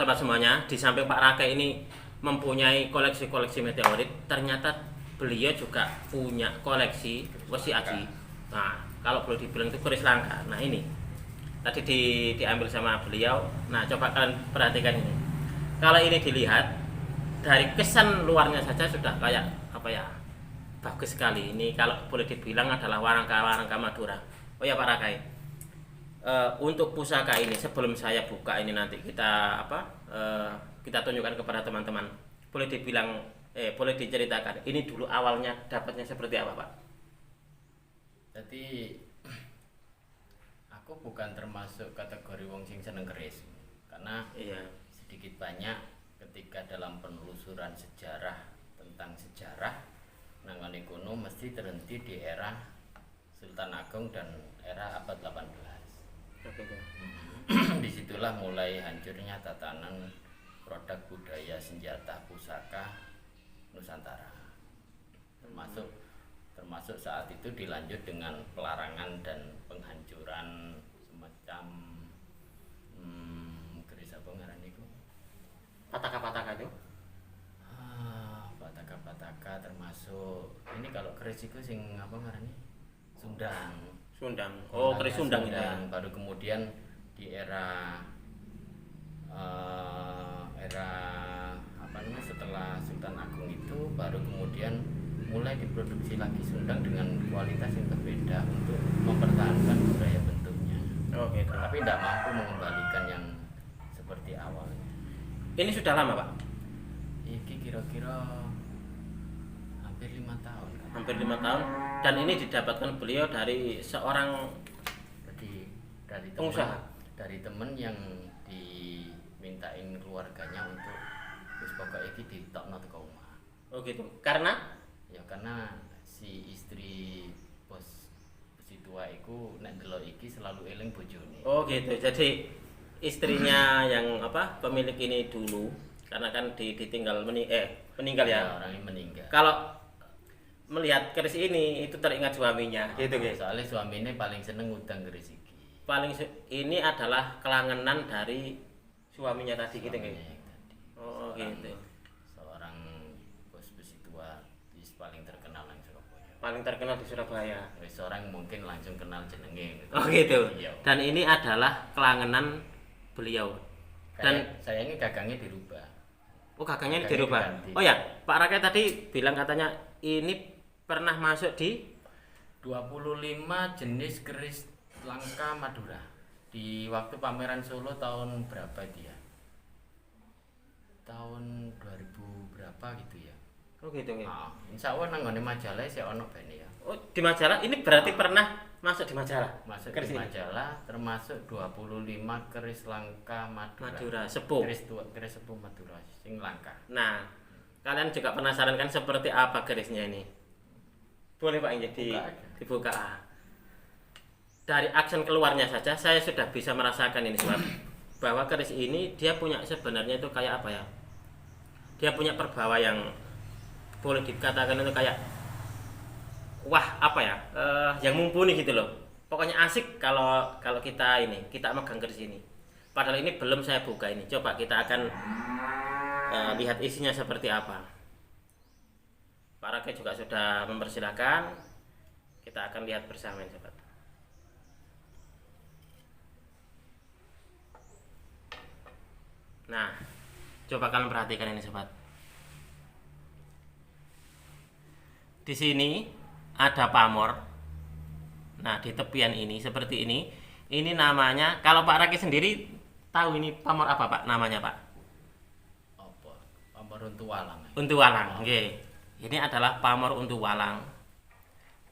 sobat semuanya, di samping Pak Raka ini mempunyai koleksi-koleksi meteorit, ternyata beliau juga punya koleksi wesi aji. Nah, kalau boleh dibilang itu keris langka. Nah, ini tadi diambil sama beliau. Nah, coba kalian perhatikan ini. Kalau ini dilihat dari kesan luarnya saja sudah kayak apa ya? Bagus sekali. Ini kalau boleh dibilang adalah warangka Madura. Oh ya Pak Rakai. Untuk pusaka ini sebelum saya buka ini nanti kita kita tunjukkan kepada teman-teman. Boleh diceritakan ini dulu awalnya dapatnya seperti apa Pak? Jadi aku bukan termasuk kategori wong sing seneng keris karena sedikit banyak ketika dalam penelusuran sejarah tentang sejarah nangane kuno mesti terhenti di era Sultan Agung dan era abad 18. Disitulah mulai hancurnya tatanan produk budaya senjata pusaka Nusantara, termasuk saat itu dilanjut dengan pelarangan dan penghancuran semacam keris apa ngaran niku? Pataka-pataka itu? Pataka termasuk ini kalau keris itu sing apa ngarani? Sundang. Oh, keris Sundang itu. Baru kemudian di era apa namanya setelah Sultan Agung itu baru kemudian mulai diproduksi lagi Sundang dengan kualitas yang berbeda untuk mempertahankan budaya bentuknya. Oh gitu. Tapi tidak mampu mengembalikan yang seperti awalnya. Ini sudah lama Pak? Iki kira-kira hampir 5 tahun kan? Hampir 5 tahun. Dan ini didapatkan beliau dari seorang pengusaha, dari temen yang dimintain keluarganya untuk wis pokoke iki ditokno teko omah. Oh gitu. Karena si istri bos si tua iku nek delok iki selalu eling bojone. Oh gitu. Jadi istrinya yang pemilik ini dulu karena kan ditinggal meninggal ya. Orangnya meninggal. Kalau melihat keris ini itu teringat suaminya gitu guys. Soalnya suaminya paling seneng ngutang keris iki. Ini adalah kelangenan dari suaminya tadi gitu guys. Oh gitu. Seorang bos besi tua paling terkenal di Surabaya. Paling terkenal di Surabaya. Seorang mungkin langsung kenal jenenge. Oh gitu. Iya. Dan ini adalah kelangenan beliau. Dan sayangnya gagangnya dirubah. Oh gagangnya dirubah. Diganti. Oh ya, Pak Rakyat tadi bilang katanya ini pernah masuk di 25 jenis keris langka Madura di waktu pameran Solo tahun berapa dia? Tahun 2000 berapa gitu ya? Oh gitu ya. Insya Allah nanggone majalah saya ono bene ya. Oh di majalah ini berarti pernah masuk di majalah? Masuk keris di majalah termasuk 25 keris langka Madura sepuh. Keris sepuh Madura sing langka. Nah, kalian juga penasaran kan seperti apa kerisnya ini? Boleh Pak ini dibuka. Dari aksen keluarnya saja saya sudah bisa merasakan ini sobat bahwa keris ini dia punya sebenarnya itu kayak apa ya? Dia punya perbawa yang boleh dikatakan itu kayak yang mumpuni gitu loh. Pokoknya asik kalau kita megang keris ini. Padahal ini belum saya buka ini. Coba kita akan lihat isinya seperti apa. Pak Rakyat juga sudah mempersilahkan. Kita akan lihat bersama ini sobat. Nah, coba kalian perhatikan ini sobat. Di sini ada pamor. Nah, di tepian ini seperti ini. Ini namanya, kalau Pak Rakyat sendiri tahu ini pamor apa Pak namanya Pak? Apa? Pamor untu walang. Untu walang. Oke. Ini adalah pamor untu walang.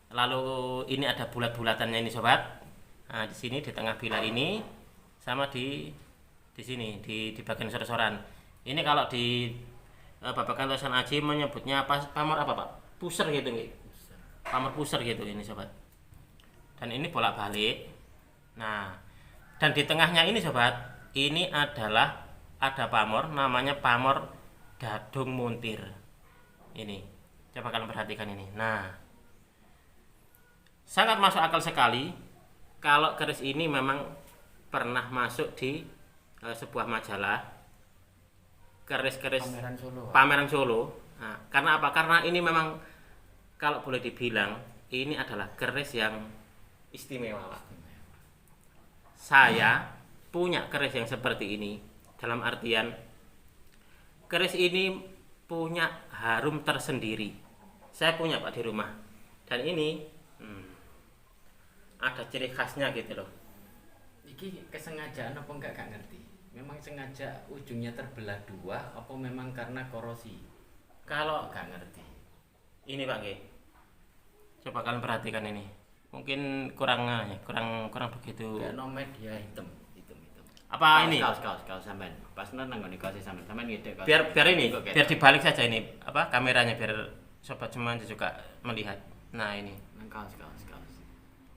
Lalu ini ada bulat-bulatannya ini sobat. Nah, di sini di tengah bila ini sama di sini di bagian sor-soran. Ini kalau di babakan tulisan aji menyebutnya pamor apa Pak? Puser gitu nggih. Pamor puser gitu ini sobat. Dan ini bolak-balik. Nah, dan di tengahnya ini sobat, ini adalah ada pamor namanya pamor Dadung Muntir. Ini. Coba kalian perhatikan ini. Nah, sangat masuk akal sekali kalau keris ini memang pernah masuk di sebuah majalah keris-keris pameran Solo. Nah, karena apa? Karena ini memang kalau boleh dibilang ini adalah keris yang istimewa, Pak. Saya punya keris yang seperti ini, dalam artian keris ini punya harum tersendiri. Saya punya, Pak, di rumah. Dan ini ada ciri khasnya gitu loh. Iki kesengajaan apa enggak gak ngerti. Memang sengaja ujungnya terbelah dua apa memang karena korosi? Kalau Gak ngerti. ini, Pak, G. Coba kalian perhatikan ini. Mungkin kurang begitu. Kayak no media hitam. Apa kaos, ini? Kaos sampean. Pas nang ngene kaos sampean. Sampean ngedek kaos. Biar ini, biar dibalik saja ini apa kameranya biar sobat semua juga melihat. Nah, ini. Nang kaos.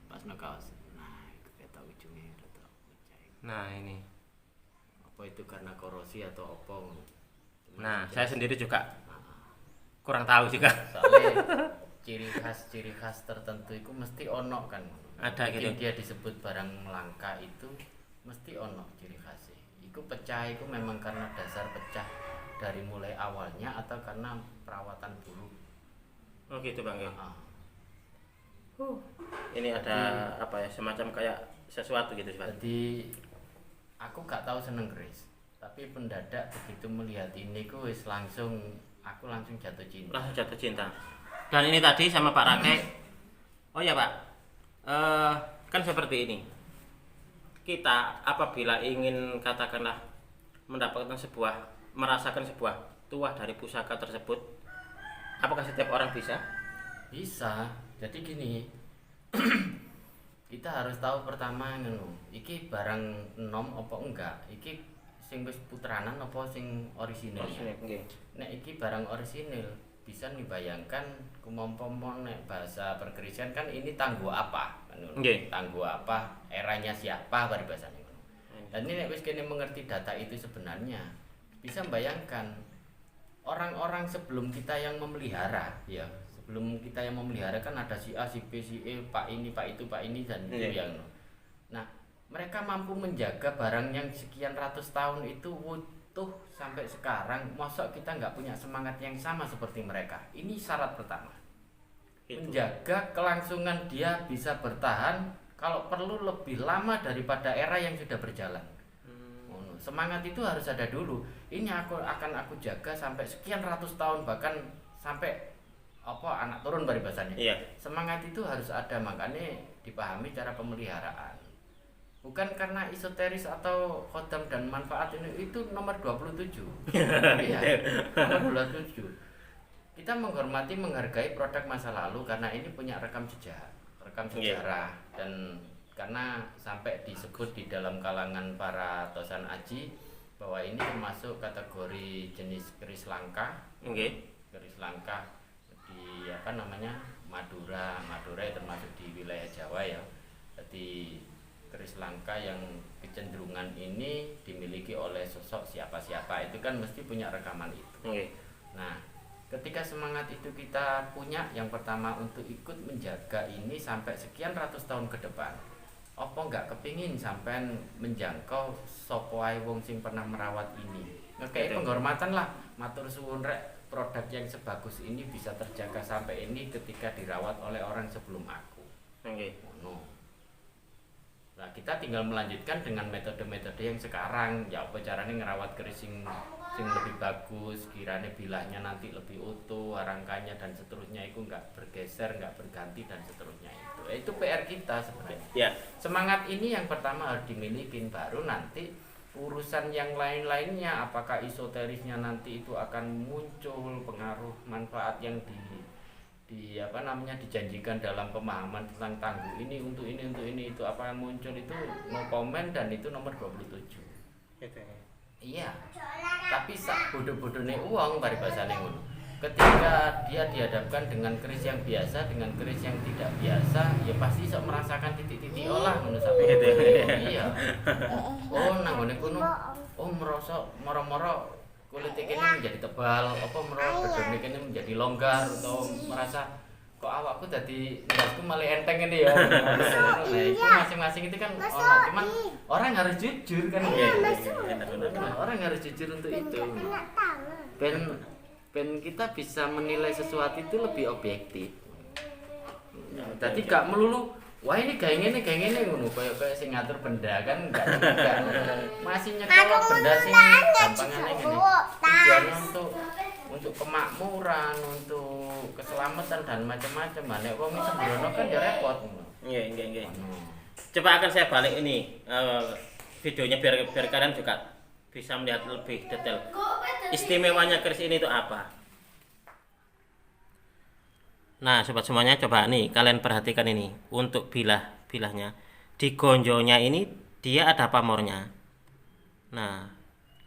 Pas nang kaos. Nah, itu ketok ujungnya ketok. Nah, ini. Apa itu karena korosi atau apa? Nah, saya sendiri juga kurang tahu juga. Soalnya ciri khas tertentu itu mesti ono kan. Ada gitu. Dia disebut barang langka itu mesti ono ciri khasnya. Iku pecah itu memang karena dasar pecah dari mulai awalnya atau karena perawatan buruk. Oh gitu, Bang, ya. Ini ada apa ya, semacam kayak sesuatu gitu, Pak. Jadi aku gak tahu seneng keris, tapi mendadak begitu melihat ini aku langsung jatuh cinta. Langsung jatuh cinta. Dan ini tadi sama Pak Rake. Oh ya, Pak. Kan seperti ini. Kita apabila ingin katakanlah merasakan sebuah tuah dari pusaka tersebut, apakah setiap orang bisa? Bisa. Jadi gini, kita harus tahu pertama iki barang enom apa enggak, iki sing wis putranan apa sing orisinil. Nek iki barang orisinil bisa dibayangkan kumpul-kumpul nek bahasa perkerisian kan ini tangguh apa kan tangguh apa, eranya siapa bari bahasane ngono. Dan ini nek wis kene mengerti data itu sebenarnya bisa membayangkan orang-orang sebelum kita yang memelihara ya. Sebelum kita yang memelihara kan ada si A, si B, si E, Pak ini, Pak itu, Pak ini dan itu yang. Nah, mereka mampu menjaga barang yang sekian ratus tahun itu utuh sampai sekarang. Masa kita nggak punya semangat yang sama seperti mereka? Ini syarat pertama. Menjaga kelangsungan dia bisa bertahan kalau perlu lebih lama daripada era yang sudah berjalan. Semangat itu harus ada dulu. Ini akan aku jaga sampai sekian ratus tahun bahkan sampai anak turun dari bahasanya. Iya. Semangat itu harus ada, makanya dipahami cara pemeliharaan. Bukan karena esoteris atau khodam dan manfaat itu nomor 27. Iya. Nomor 27. Kita menghargai produk masa lalu karena ini punya rekam sejarah dan karena sampai disebut di dalam kalangan para tosan aji bahwa ini termasuk kategori jenis keris langka. Keris langka di Madura termasuk di wilayah Jawa ya. Jadi keris langka yang kecenderungan ini dimiliki oleh sosok siapa-siapa itu kan mesti punya rekaman itu. Nah, ketika semangat itu kita punya, yang pertama untuk ikut menjaga ini sampai sekian ratus tahun ke depan. Apa enggak kepingin sampai menjangkau sapa ae wong sing pernah merawat ini. Ngekei penghormatan lah, matur suwun rek produk yang sebagus ini bisa terjaga sampai ini ketika dirawat oleh orang sebelum aku. Nah, kita tinggal melanjutkan dengan metode-metode yang sekarang. Ya apa caranya ngerawat keris sing lebih bagus, kiranya bilahnya nanti lebih utuh, rangkanya dan seterusnya itu enggak bergeser, enggak berganti dan seterusnya itu. Itu PR kita sebenarnya. Ya. Semangat ini yang pertama harus dimiliki, baru nanti urusan yang lain-lainnya apakah esoterisnya nanti itu akan muncul pengaruh manfaat yang dijanjikan dalam pemahaman tentang tangguh ini untuk ini itu apa yang muncul itu no comment dan itu nomor 27. Iya. Tapi sak bodoh-bodohne uang bari bahasane ngono. Ketika dia dihadapkan dengan keris yang biasa dengan keris yang tidak biasa, ya pasti sok merasakan titik-titik olah ngono sampai gitu. Iya. Oh, nang ngene kono, merasa moro-moro kulit kene menjadi tebal, apa moro bedone kene menjadi longgar atau merasa kok awakku dadi ndasku malah enteng ini ya. Nah, itu masing-masing itu kan cuman orang harus jujur kan. Orang harus jujur untuk itu. ben kita bisa menilai sesuatu itu lebih objektif. Jadi gak melulu wah ini kayak gini ngono kayak sing ngatur benda kan enggak masih nyekel benda sing gampangane ngene. Tujuannya untuk kemakmuran, untuk keselamatan dan macam-macam. Nek wong sembrono kan ya repot. Nggih. Coba akan saya balik ini videonya biar kalian juga bisa melihat lebih detail. Istimewanya keris ini itu apa? Nah, sobat semuanya coba nih kalian perhatikan ini untuk bilahnya. Di gonjonya ini dia ada pamornya. Nah,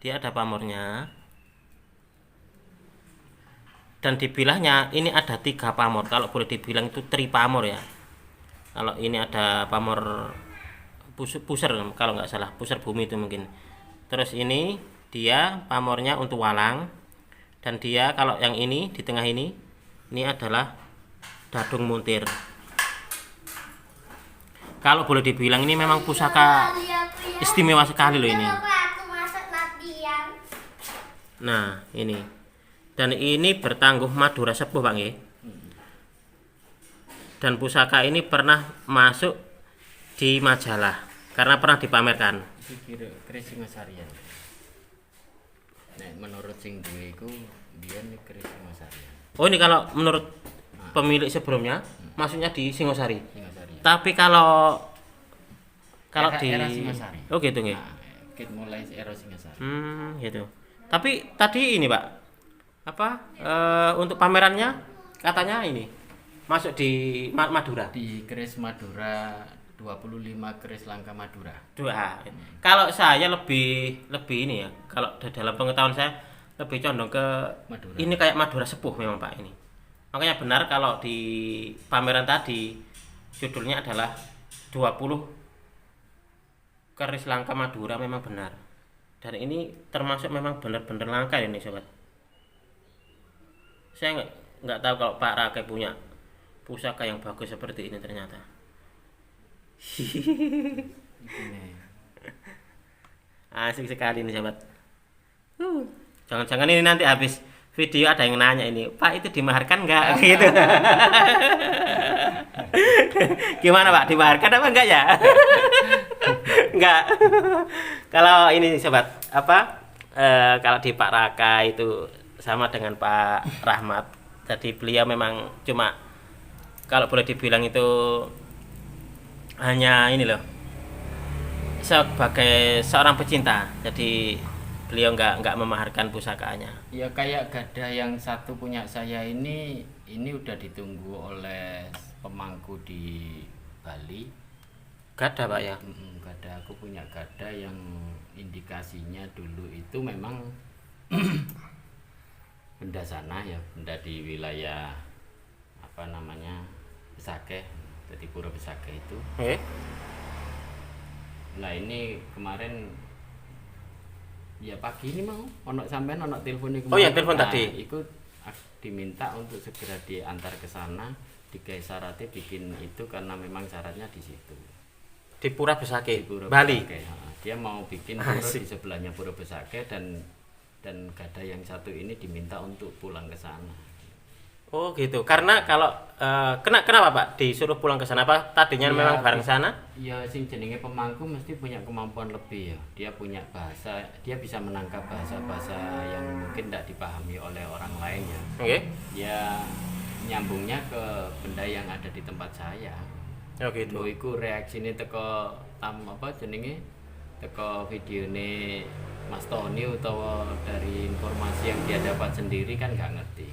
dia ada pamornya. Dan di bilahnya ini ada 3 pamor. Kalau boleh dibilang itu tripamor ya. Kalau ini ada pamor pusar kalau nggak salah, pusar bumi itu mungkin. Terus ini dia pamornya untuk walang, dan dia kalau yang ini di tengah ini adalah dadung muntir. Kalau boleh dibilang ini memang pusaka istimewa sekali loh ini. Nah ini, dan ini bertangguh Madura sepuh Pak nggih. Dan pusaka ini pernah masuk di majalah karena pernah dipamerkan. Keris Singosarian. Nek menurut sing duwe iku biyen keris Singosarian. Oh ini kalau menurut pemilik sebelumnya maksudnya di Singosari. Singosari. Tapi kalau di era Singosari. Oh gitu nggih. Nah, mulai era Singosari. Gitu. Tapi tadi ini Pak, untuk pamerannya katanya ini masuk di Madura. Di keris Madura 25 keris langka Madura. Kalau saya lebih ini ya, kalau dalam pengetahuan saya lebih condong ke Madura. Ini kayak Madura sepuh memang Pak ini. Makanya benar kalau di pameran tadi judulnya adalah 20 keris langka Madura, memang benar. Dan ini termasuk memang benar-benar langka ini sobat. Saya nggak tahu kalau Pak Rakai punya pusaka yang bagus seperti ini ternyata. Asik sekali ini sobat. Jangan-jangan ini nanti habis video ada yang nanya ini, Pak itu dimaharkan nggak gitu. Gimana Pak, dimaharkan apa enggak ya? Enggak. Kalau ini sobat kalau di Pak Raka itu sama dengan Pak Rahmat. Jadi beliau memang cuma kalau boleh dibilang itu hanya ini loh, sebagai seorang pecinta. Jadi beliau nggak memaharkan pusakanya. Ya kayak gada yang satu punya saya ini udah ditunggu oleh pemangku di Bali. Gada Pak ya? Gada, aku punya gada yang indikasinya dulu itu memang benda sana ya, benda di wilayah Besakeh, jadi Pura Besakeh itu. Nah ini kemarin ya pagi ini mau sampean telepon ini. Oh ya telepon tadi. Itu diminta untuk segera diantar ke sana, digawe syaratnya bikin itu karena memang syaratnya di situ. Di Pura Besakeh, Bali. Dia mau bikin pura di sebelahnya Pura Besakeh dan gada yang satu ini diminta untuk pulang ke sana. Oh gitu. Karena kalau kenapa Pak disuruh pulang ke sana? Apa tadinya ya, memang bareng sana? Ya sing jenenge pemangku mesti punya kemampuan lebih ya. Dia punya bahasa, dia bisa menangkap bahasa-bahasa yang mungkin tidak dipahami oleh orang lain ya. Dia nyambungnya ke benda yang ada di tempat saya. Oh gitu. Iku reaksine teko teko videone Mas Tony utawa dari informasi yang dia dapat sendiri kan nggak ngerti.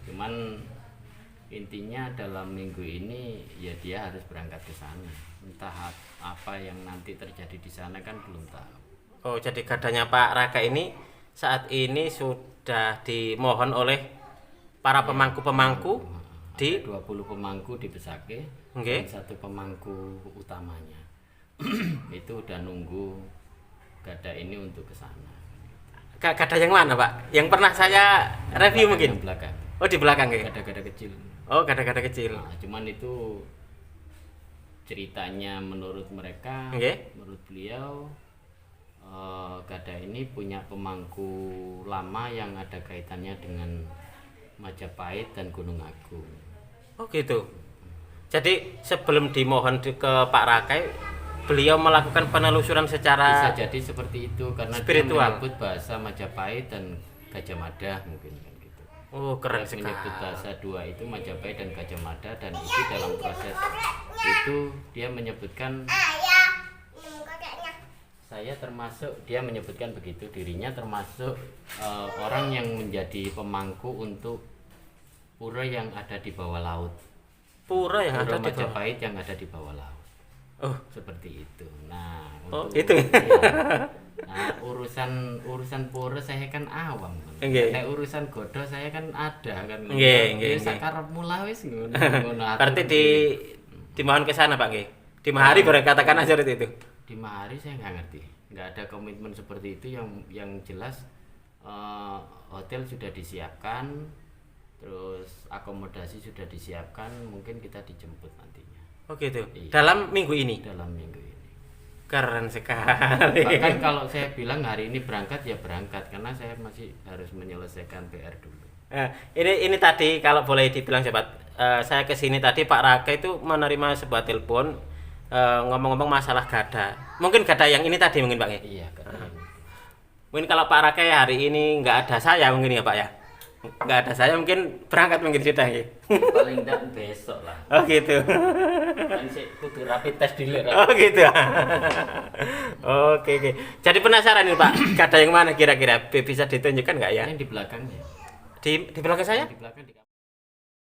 Cuman intinya dalam minggu ini ya dia harus berangkat ke sana. Entah apa yang nanti terjadi di sana kan belum tahu. Oh, jadi gadanya Pak Raka ini saat ini sudah dimohon oleh para pemangku-pemangku di 20 pemangku di Besakeh. Dan satu pemangku utamanya. Itu udah nunggu gada ini untuk ke sana. Gada yang mana, Pak? Yang pernah saya review mungkin? Yang belakang. Oh di belakang ya? Gada-gada kecil. Oh gada-gada kecil. Nah, cuman itu ceritanya menurut mereka, menurut beliau Gada ini punya pemangku lama yang ada kaitannya dengan Majapahit dan Gunung Agung. Oh gitu. Jadi sebelum dimohon ke Pak Rakai, beliau melakukan penelusuran secara Bisa jadi seperti itu karena spiritual. dia menyebut bahasa Majapahit dan Gajah Mada mungkin kan gitu. Oh keren Dia sekali. menyebut bahasa dua itu Majapahit dan Gajah Mada, dan itu dalam proses itu dia menyebutkan, saya termasuk, dia menyebutkan begitu, dirinya termasuk orang yang menjadi pemangku untuk pura yang ada di bawah laut. Pura yang Pura ada di bawah. Majapahit yang ada di bawah laut. Oh, Seperti itu. Nah, itu. iya. Nah, urusan pura saya kan awam. Nggih. Nek urusan godo saya kan ada kan. Nggih. Sakarepmu lah wis ngono. Berarti dimohon ke sana Pak nggih. Di mahari boleh katakan aja itu. Di mahari saya nggak ngerti, nggak ada komitmen seperti itu. Yang jelas hotel sudah disiapkan, terus akomodasi sudah disiapkan, mungkin kita dijemput nantinya. Oh gitu. Iya. Dalam minggu ini. Dalam minggu ini. Keren sekali. Bahkan kalau saya bilang hari ini berangkat ya berangkat, karena saya masih harus menyelesaikan PR dulu. Ini tadi kalau boleh dibilang sobat, saya kesini tadi Pak Raka itu menerima sebuah telepon ngomong-ngomong masalah gada. Mungkin gada yang ini tadi mungkin Pak ya? Iya kan. Mungkin kalau Pak Raka hari ini nggak ada saya mungkin ya Pak ya? Nggak ada saya mungkin berangkat mungkin sudah ya? Paling tidak besok lah. Oh gitu. Kan sih kudu rapid test dulu. Oh gitu. Oke. Jadi penasaran nih Pak, gada yang mana kira-kira? Bisa ditunjukkan nggak ya? Yang di belakangnya. Di belakang saya? Di belakang di